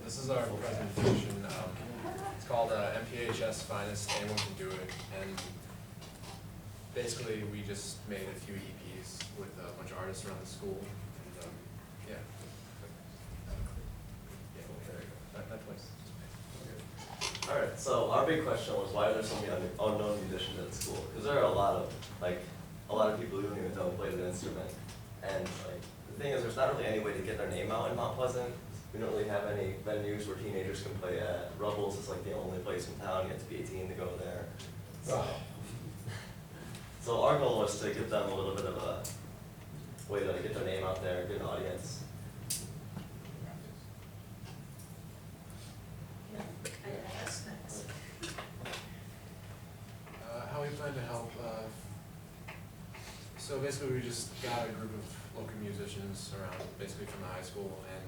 this is our presentation. It's called MPHS Finest, Anyone Can Do It. And basically, we just made a few EPs with a bunch of artists around the school. And yeah. Yeah, there you go. That place. Alright, so our big question was why are there so many unknown musicians at school? Because there are a lot of people who don't even know play the instrument. And the thing is, there's not really any way to get their name out in Mount Pleasant. We don't really have any venues where teenagers can play at. Rubbles is the only place in town. You have to be 18 to go there. So our goal was to give them a little bit of a way to get their name out there, get an audience. How we plan to help, so basically we just got a group of local musicians around, basically from the high school, and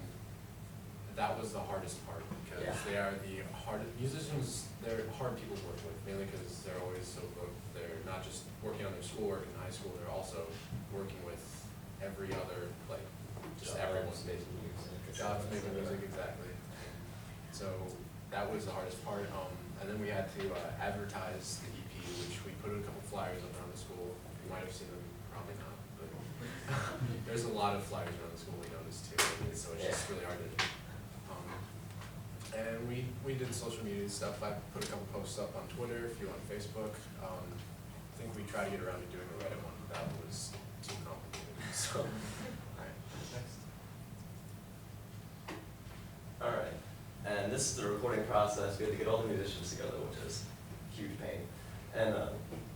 that was the hardest part, because they are the hardest, musicians, they're hard people to work with, mainly because they're always so booked. They're not just working on their schoolwork in high school, they're also working with every other, just everyone. Jobs making music, exactly. So that was the hardest part, and then we had to advertise the EP, which we put a couple flyers up around the school. You might have seen them, probably not, but there's a lot of flyers around the school, we noticed too, so it's just really hard to do. And we did social media stuff. I put a couple posts up on Twitter, a few on Facebook. I think we tried to get around to doing a Reddit one, but that was too complicated. So, alright, next. Alright, and this is the recording process. We had to get all the musicians together, which is a huge pain. And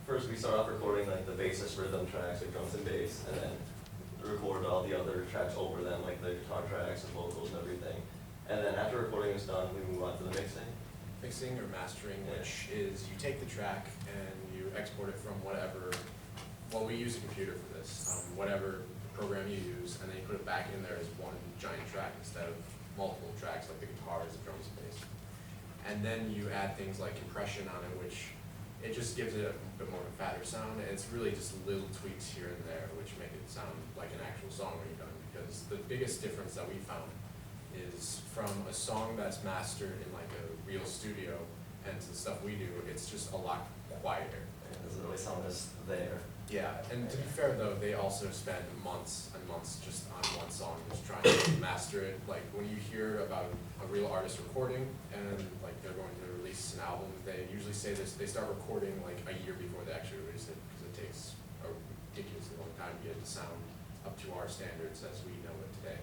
first we start off recording the bassist rhythm tracks, drums and bass, and then record all the other tracks over them, the guitar tracks and vocals and everything. And then after recording is done, we move on to the mixing. Mixing or mastering, which is you take the track and you export it from whatever, well, we use a computer for this, whatever program you use, and then you put it back in there as one giant track instead of multiple tracks like the guitars, the drums, and bass. And then you add things like compression on it, which it just gives it a bit more of a fatter sound, and it's really just little tweaks here and there which make it sound like an actual song when you're done, because the biggest difference that we found is from a song that's mastered in a real studio and to the stuff we do, it's just a lot quieter. It doesn't really sound as there. Yeah, and to be fair though, they also spend months and months just on one song, just trying to master it. When you hear about a real artist recording and they're going to release an album, they usually say this, they start recording a year before they actually release it, because it takes a ridiculously long time to get it to sound up to our standards as we know it today.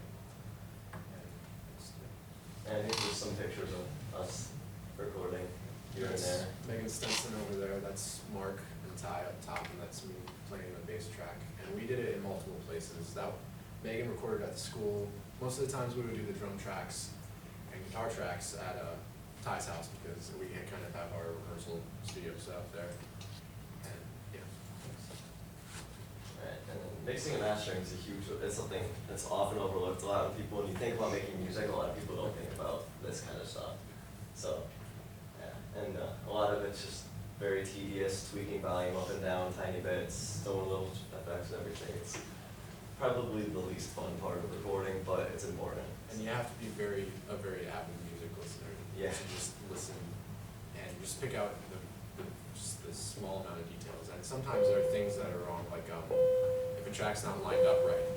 And these are some pictures of us recording here and there. Megan Stinson over there, that's Mark and Ty up top, and that's me playing the bass track. And we did it in multiple places. Megan recorded at the school. Most of the times we would do the drum tracks and guitar tracks at Ty's house, because we kind of have our rehearsal studio set up there. And yeah. Right, and then mixing and mastering is it's something that's often overlooked. A lot of people, when you think about making music, a lot of people don't think about this kind of stuff. So, yeah, and a lot of it's just very tedious, tweaking volume up and down, tiny bits, throwing little effects and everything. It's probably the least fun part of recording, but it's important. And you have to be a very avid music listener. Yeah. To just listen and just pick out just the small amount of details. And sometimes there are things that are wrong, if a track's not lined up right.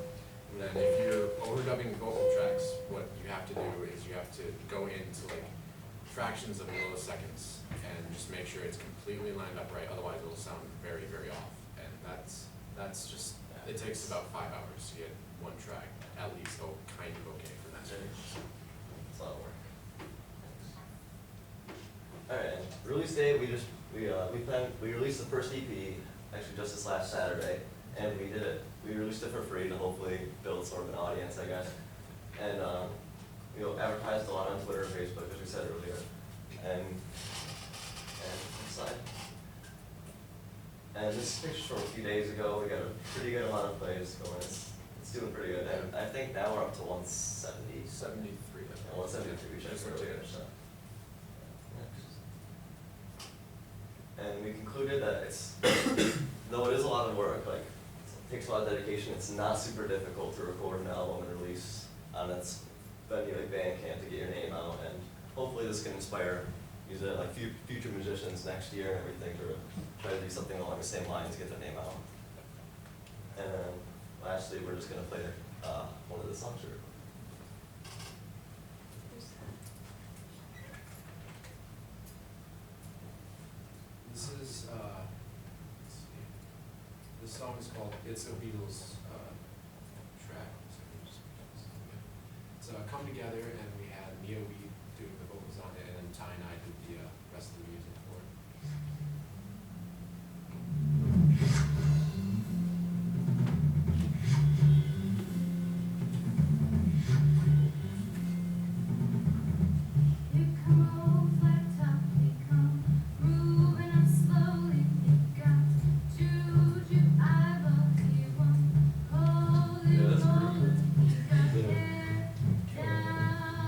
And then if you're overdubbing vocal tracks, what you have to do is you have to go into fractions of milliseconds and just make sure it's completely lined up right, otherwise it'll sound very, very off. And that's just, it takes about 5 hours to get one track at least kind of okay for mastering. It's a lot of work. Alright, and release date, we released the first EP actually just this last Saturday, and we released it for free to hopefully build sort of an audience, I guess. And advertised a lot on Twitter and Facebook, as we said earlier. And next slide. And this picture's from a few days ago. We got a pretty good amount of plays going. It's doing pretty good. And I think now we're up to 170. 73. Yeah, 173 we checked earlier. So. And we concluded that though it is a lot of work, it takes a lot of dedication, it's not super difficult to record an album and release on its venue like Bandcamp to get your name out, and this can inspire music, like future musicians next year and everything to try to do something along the same lines, get their name out. And then lastly, we're just gonna play one of the songs. This is, let's see, this song is called It's a Beatles track. It's Come Together, and we had Mia Weed doing the vocals on it, and then Ty and I did the rest of the music for it. You come all flat top, we come moving up slowly. You got juju eyeballs, you want holy Yeah, that's pretty roller. cool. You got Yeah. hair down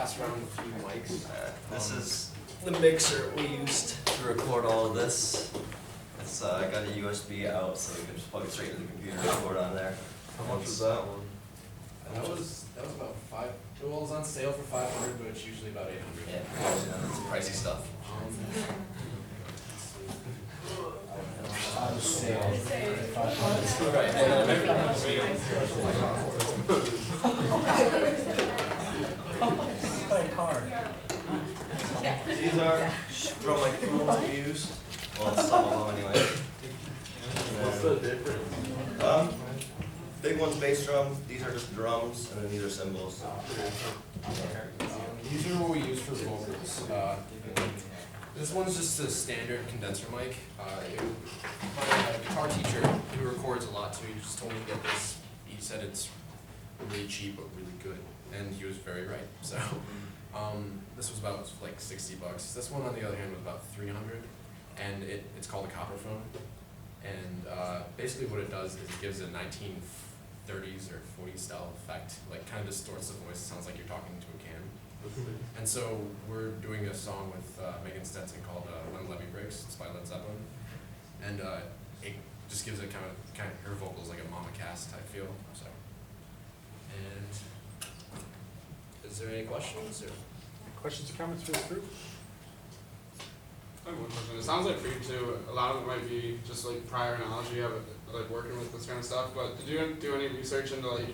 pass around a few mics. This is the mixer we used to record all of this. It's got a USB out, so you can just plug it straight into the computer and record on there. How much was that one? That was about $5. Well, it was on sale for $500, but it's usually about $800. Yeah, it's pricey stuff. These are drum microphones we used. Well, some of them anyway. What's the difference? Big one's bass drum, these are just drums, and then these are cymbals. These are what we use for vocals. This one's just a standard condenser mic. My guitar teacher, who records a lot too, he just told me to get this. He said it's really cheap but really good, and he was very right. So this was about like $60. This one, on the other hand, was about $300, and it's called a Copperphone. And basically what it does is it gives a 1930s or 40s style effect, like kind of distorts the voice. It sounds like you're talking to a can. And so we're doing a song with Megan Stetson called When Levee Breaks. It's by Led Zeppelin. And it just gives it kind of her vocals like a Mama Cass type feel. So, and is there any questions? Or? Questions or comments for this group? I have one question. It sounds like for you too, a lot of it might be just like prior knowledge you have, like working with this kind of stuff. But did you do any research into like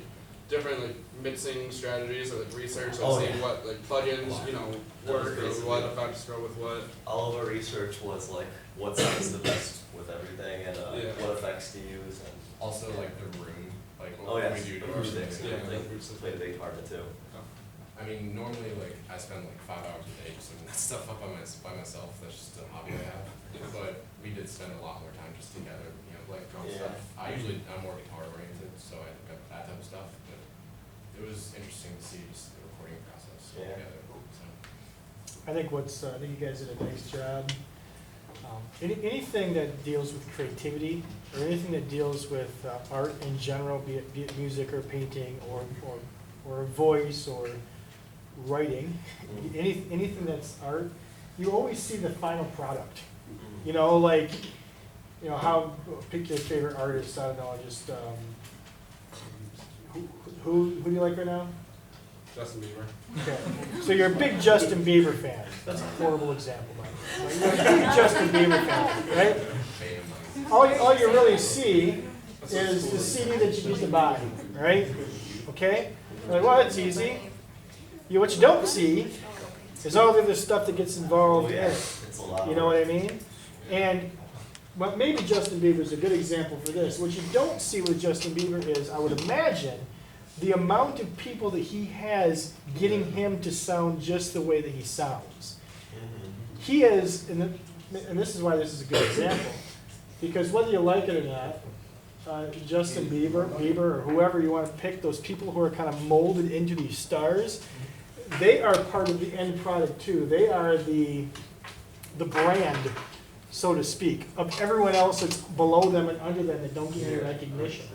different like mixing strategies or like research, like seeing what like plugins, you know, work or what effects go with what? All of our research was like what sounds the best with everything and what effects to use and Also like the room, like what we do to our acoustics and Yeah, everything. acoustics. Played a big part of it too. I mean, normally, like, I spend like 5 hours a day just looking that stuff up by myself. That's just a hobby I have. But we did spend a lot more time just together, you know, like drum stuff. I'm more guitar oriented, so I pick up that type of stuff. But it was interesting to see just the recording process together. So. I think I think you guys did a nice job. Anything that deals with creativity or anything that deals with art in general, be it music or painting or a voice or writing, anything that's art, you always see the final product. You know, like, you know, how, pick your favorite artist, I don't know, just, who do you like right now? Justin Bieber. Okay, so you're a big Justin Bieber fan. That's a horrible example, Mike. You're a big Justin Bieber fan, right? All you really see is the CD that you need to buy, right? Okay? You're like, well, that's easy. What you don't see is all the other stuff that gets involved in it. It's a lot. You know what I mean? And well, maybe Justin Bieber is a good example for this. What you don't see with Justin Bieber is, I would imagine, the amount of people that he has getting him to sound just the way that he sounds. He is, and this is why this is a good example, because whether you like it or not, Justin Bieber, or whoever you want to pick, those people who are kind of molded into these stars, they are part of the end product too. They are the brand, so to speak, of everyone else that's below them and under them that don't get any recognition.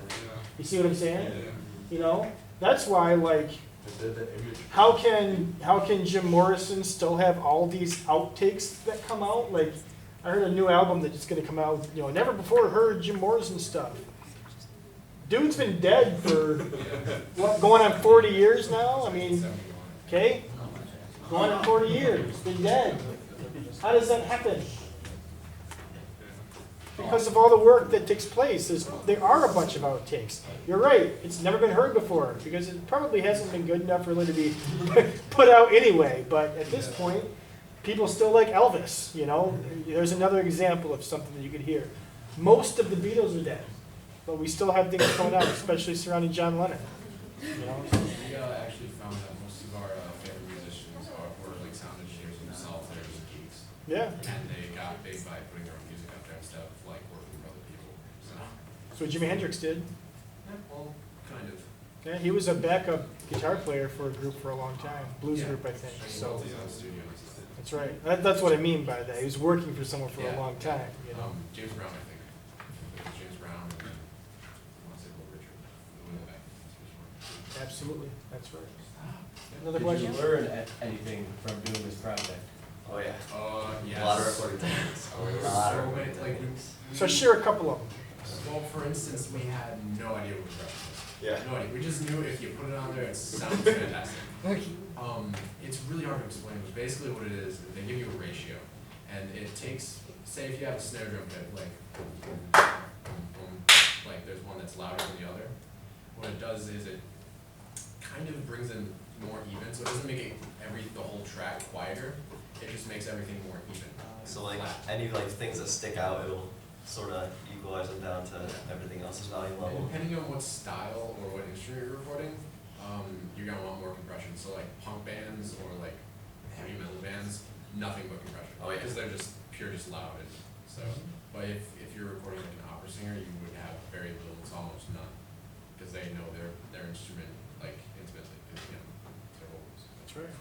You see what I'm saying? You know, that's why, like, how can Jim Morrison still have all these outtakes that come out? Like, I heard a new album that's going to come out. You know, never before heard Jim Morrison stuff. Dude's been dead for what, going on 40 years now. I mean, okay, going on 40 years, been dead. How does that happen? Because of all the work that takes place. There are a bunch of outtakes. You're right, it's never been heard before, because it probably hasn't been good enough really to be put out anyway. But at this point, people still like Elvis, you know? There's another example of something that you could hear. Most of the Beatles are dead, but we still have things going on, especially surrounding John Lennon. You know? We actually found that most of our favorite musicians were like sound engineers themselves. They're just geeks. Yeah. And they got big by putting their own music out there instead of like working with other people. So. That's what Jimi Hendrix did. Yeah, well, kind of. Yeah, he was a backup guitar player for a group for a long time, blues Yeah. group, I think. So Studios. that's right. That's what I mean by that. He was working for someone for a long time. You know. James Brown, I think. It was James Brown and I want to say Little Richard. The one in the back. Absolutely, that's right. Another Did question? you learn anything from doing this project? Oh yeah. Yes. A lot of recording techniques. A lot So of many, recording like, techniques. So share a couple of them. well, for instance, we had no idea what compression was. Yeah. No idea. We just knew if you put it on there, it sounds fantastic. It's really hard to explain, but basically what it is they give you a ratio, and it takes, say if you have a snare drum hit, like, boom, boom, boom, boom, like there's one that's louder than the other. What it does is it kind of brings in more even, so it doesn't make it the whole track quieter. It just makes everything more even. So like flat. any like things that stick out, it'll sort of equalize them down to everything else's volume And level. depending on what style or what instrument you're recording, you're gonna want more compression. So like punk bands or like heavy metal bands, nothing but compression. Oh, yeah. Because they're just loud. And so, but if you're recording like an opera singer, you would have very little, it's almost none, because they know their instrument like intimately, because you know their vocals. That's right.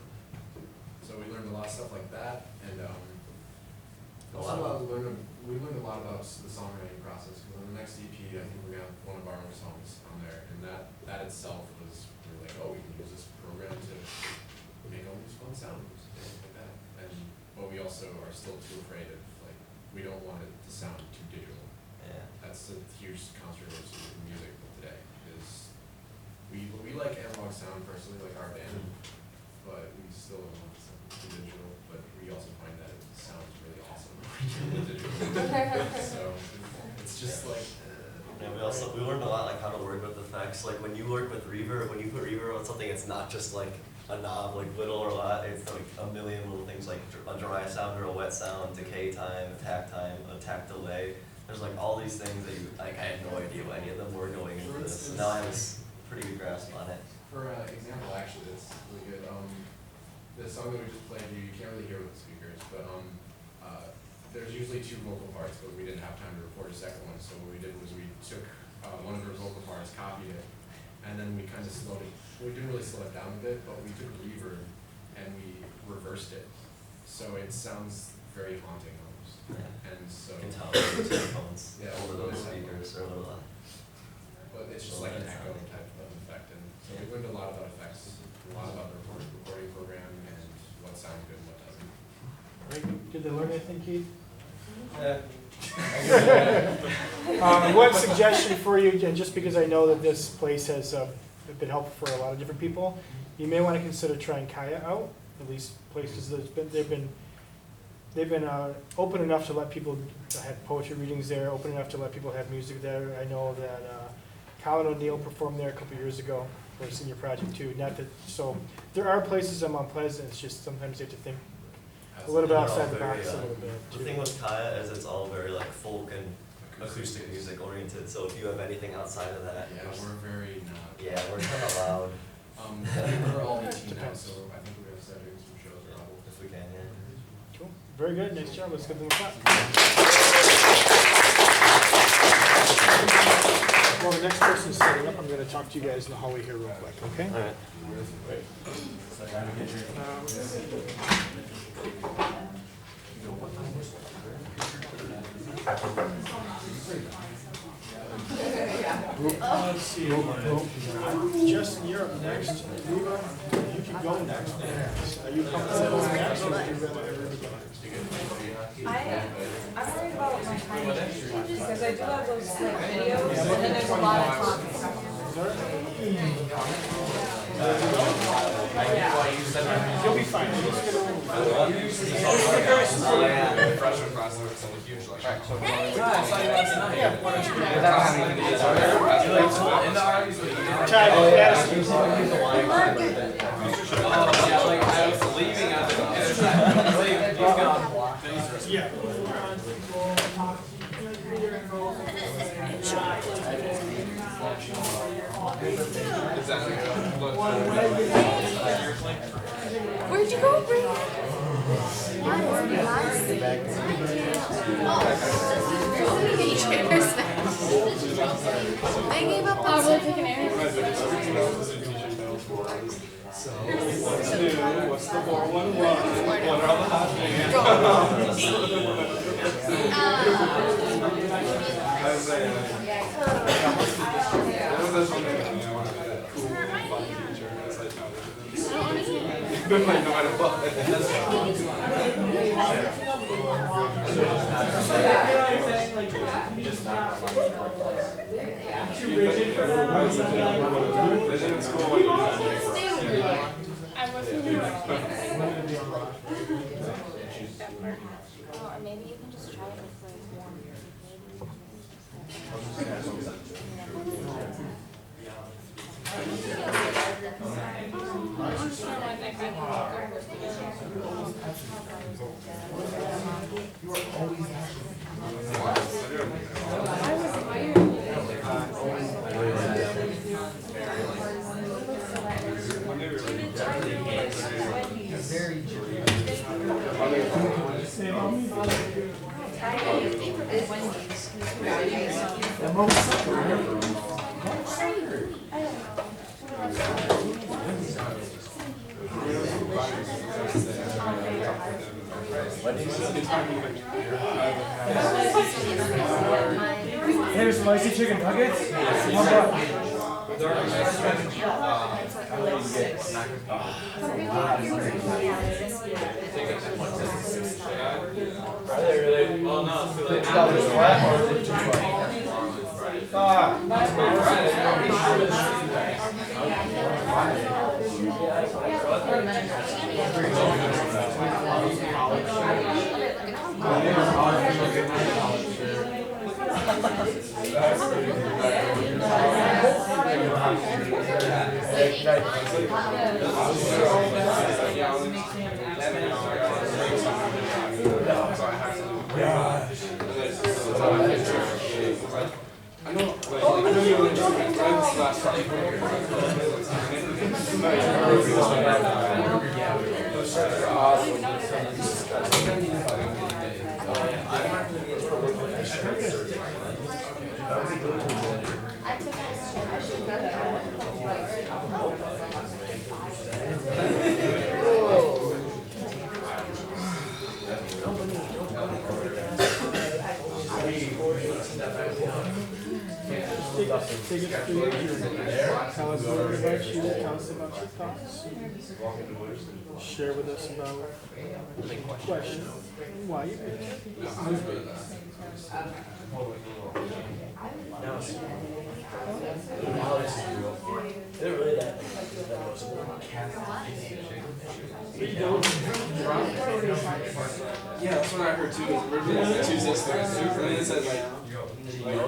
So we learned a lot of stuff like that, and A lot about- we learned a lot about the songwriting process. Because on the next EP, I think we're gonna have one of our own songs on there, and that itself was, we were like, oh, we can use this program to make all these fun sounds, things like that. And but we also are still too afraid of like, we don't want it to sound too digital. Yeah. That's a huge controversy in music today. Is we like analog sound personally, like our band, but we still don't want it to sound too digital. But we also find that it sounds really awesome when you digital. So it's just like. Yeah, we learned a lot like how to work with effects. Like when you work with reverb, when you put reverb on something, it's not just like a knob, like little or a lot. It's like a million little things, like a dry sound or a wet sound, decay time, attack delay. There's like all these things that you like. I had no idea what any of them were going into this. Now I have a pretty good grasp on it. For example, actually, that's really good. The song that we just played, you can't really hear with the speakers, but there's usually two vocal parts, but we didn't have time to record a second one. So what we did was we took one of her vocal parts, copied it, and then we kind of slowed it. We didn't really slow it down a bit, but we took reverb and we reversed it, so it sounds very haunting almost. Yeah. And so, You can tell those headphones Yeah, over those over the speakers or a little. but it's just like an echo type of effect. And so we learned a lot about effects, a lot about the recording program and what sounds good and what doesn't. Very good. Did they learn anything, Keith? Yeah. One suggestion for you, and just because I know that this place has been helpful for a lot of different people, you may want to consider trying Kaya out. At least places they've been open enough to let people have poetry readings there, open enough to let people have music there. I know that Colin O'Neill performed there a couple years ago for a senior project too. Not that, so there are places on Mount Pleasant. It's just sometimes you have to think a little bit They're all outside the very, box a little bit. The too. thing with Kaya is it's all very like folk and acoustic music oriented. So if you have anything outside of that, Yeah, we're very not. yeah, we're kind of loud We're all 18 now, Depends. so I think we're gonna start doing some shows probably. if we can. Yeah. Cool. Very good. Nice job. Let's give them a clap. While the next person is setting up, I'm going to talk to you guys in the hallway here real quick, okay? All right. Justin, you're up next. Reba, you can go next. Are you comfortable going next, or would you rather have Reba go next? I'm worried about my time, because I do have those like videos, and then there's a lot of talking. You'll be fine. You'll just get along. Oh yeah. Freshman class, there was a huge like. Time to pass. Yeah. Where'd you go, Bree? They gave up on taking What's the 411? Been like no matter what. Too rigid for that. Isn't it school when you're not doing it? Or maybe you can just try it with like warm. Here's spicy chicken nuggets. How about? Are they really? Well, no, it's too late. I know you were enjoying it last time. Take us through your journey. Tell us a little bit about you, tell us about your thoughts. Share with us about questions, why you picked it. Yeah, that's what I heard too. Originally it was 2 sisters, and then it said like Yeah,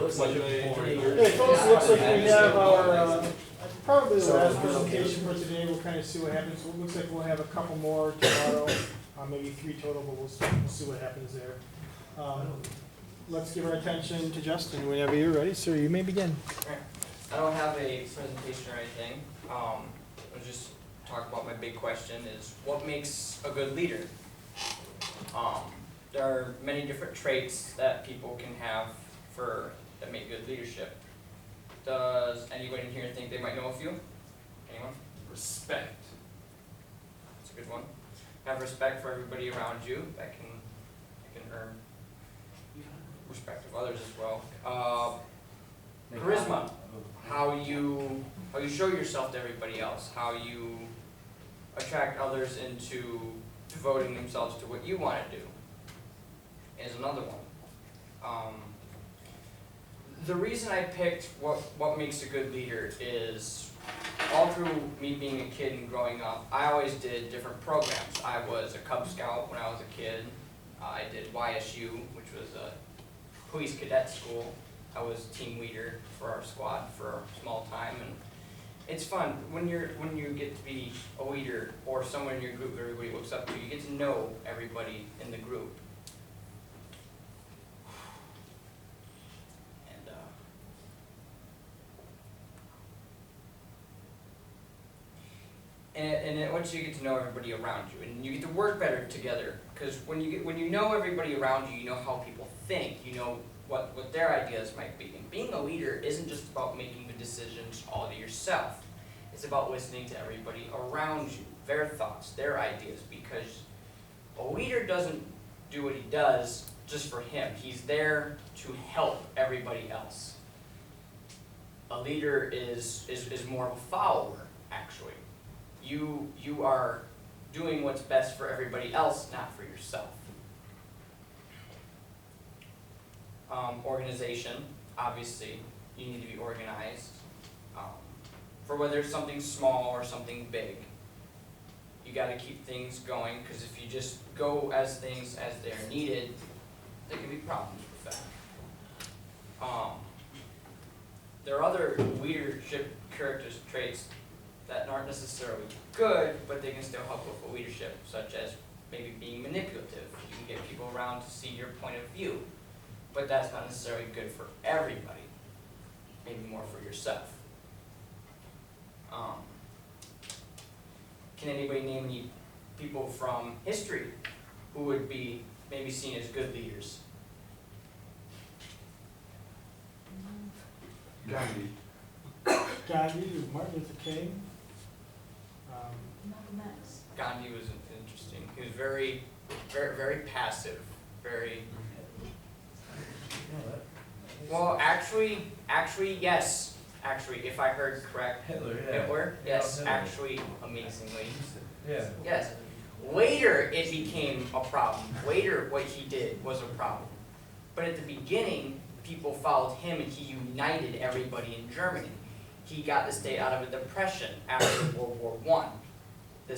folks, looks like we have our, probably the last presentation for today. We'll kind of see what happens. It looks like we'll have a couple more tomorrow, maybe 3 total, but we'll see what happens there. Let's give our attention to Justin. Whenever you're ready, sir, you may begin. I don't have a presentation or anything. I'll just talk about my big question is what makes a good leader? There are many different traits that people can have that make good leadership. Does anybody in here think they might know a few? Anyone? respect. That's a good one. Have respect for everybody around you. That can earn respect of others as well. Charisma. How you show yourself to everybody else. How you attract others into devoting themselves to what you want to do is another one. The reason I picked what makes a good leader is all through me being a kid and growing up, I always did different programs. I was a Cub Scout when I was a kid. I did YSU, which was a police cadet school. I was team leader for our squad for a small time, and it's fun when you get to be a leader or someone in your group that everybody looks up to. You get to know everybody in the group. And then once you get to know everybody around you, and you get to work better together, because when you know everybody around you, you know how people think, you know what their ideas might be. And being a leader isn't just about making the decisions all to yourself. It's about listening to everybody around you, their thoughts, their ideas, because a leader doesn't do what he does just for him. He's there to help everybody else. A leader is more of a follower, actually. You are doing what's best for everybody else, not for yourself. Organization, obviously, you need to be organized. For whether it's something small or something big, you gotta keep things going, because if you just go as things as they're needed, there can be problems with that. There are other leadership characters traits that aren't necessarily good, but they can still help with leadership, such as maybe being manipulative. You can get people around to see your point of view, but that's not necessarily good for everybody, maybe more for yourself. Can anybody name any people from history who would be maybe seen as good leaders? Gandhi. Gandhi, Martin Luther King. Gandhi was interesting. He was very, very, very passive. Very. Well, actually, yes. Actually, if I heard correct. Hitler, yeah. Hitler? Yeah, Yes, Hitler. actually, amazingly. Yeah. Yes. Later, it became a problem. Later, what he did was a problem. But at the beginning, people followed him and he united everybody in Germany. He got the state out of a depression after World War I.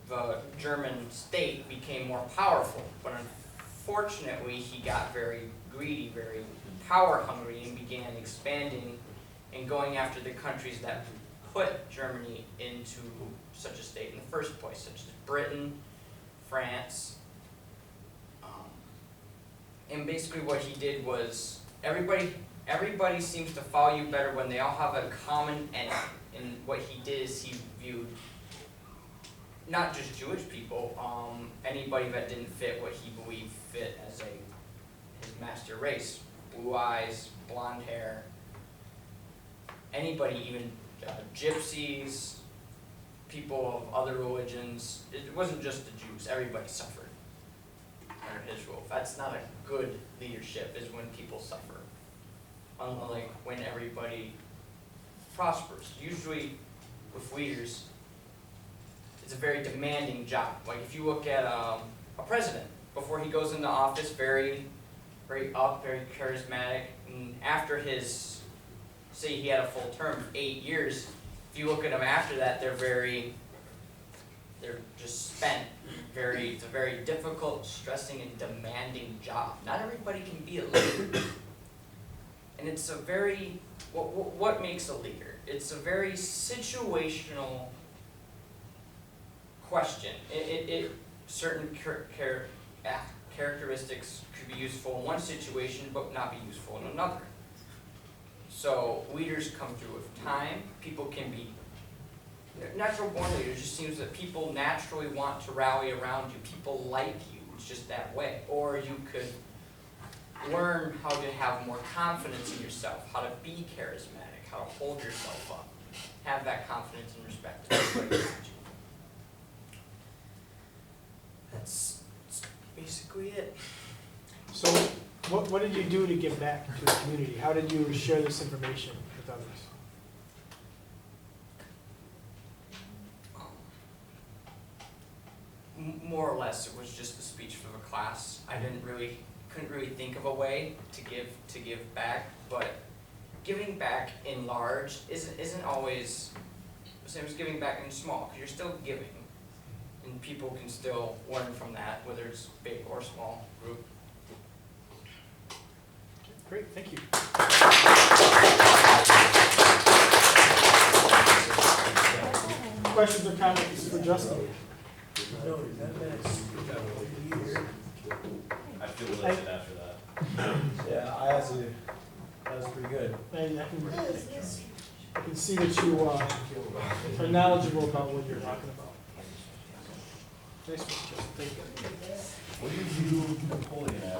The German state became more powerful, but unfortunately, he got very greedy, very power hungry, and began expanding and going after the countries that put Germany into such a state in the first place, such as Britain, France. And basically what he did was, everybody seems to follow you better when they all have a common enemy. And what he did is he viewed not just Jewish people, anybody that didn't fit what he believed fit as his master race. Blue eyes, blonde hair, anybody, even gypsies, people of other religions. It wasn't just the Jews, everybody suffered under his rule. That's not a good leadership, is when people suffer. Unlike when everybody prospers. Usually with leaders, it's a very demanding job. Like if you look at a president, before he goes into office, very, very up, very charismatic, and after his, say he had a full term of 8 years, if you look at them after that, they're just spent. It's a very difficult, stressing, and demanding job. Not everybody can be a leader. And it's a very, what makes a leader? It's a very situational question. Certain characteristics could be useful in one situation, but not be useful in another. So leaders come through with time. People can be natural born leaders. It just seems that people naturally want to rally around you. People like you. It's just that way. Or you could learn how to have more confidence in yourself, how to be charismatic, how to hold yourself up, have that confidence and respect. That's basically it. So what did you do to give back to the community? How did you share this information with others? More or less, it was just a speech for the class. I couldn't really think of a way to give back, but giving back in large isn't always the same as giving back in small, because you're still giving, and people can still learn from that, whether it's big or small group. Great, thank you. Questions or comments for Justin? I feel elated after that. Yeah, that was pretty good. And I can see that you are knowledgeable about what you're talking about. Nice one, Justin. Thank you. What do you view Napoleon as?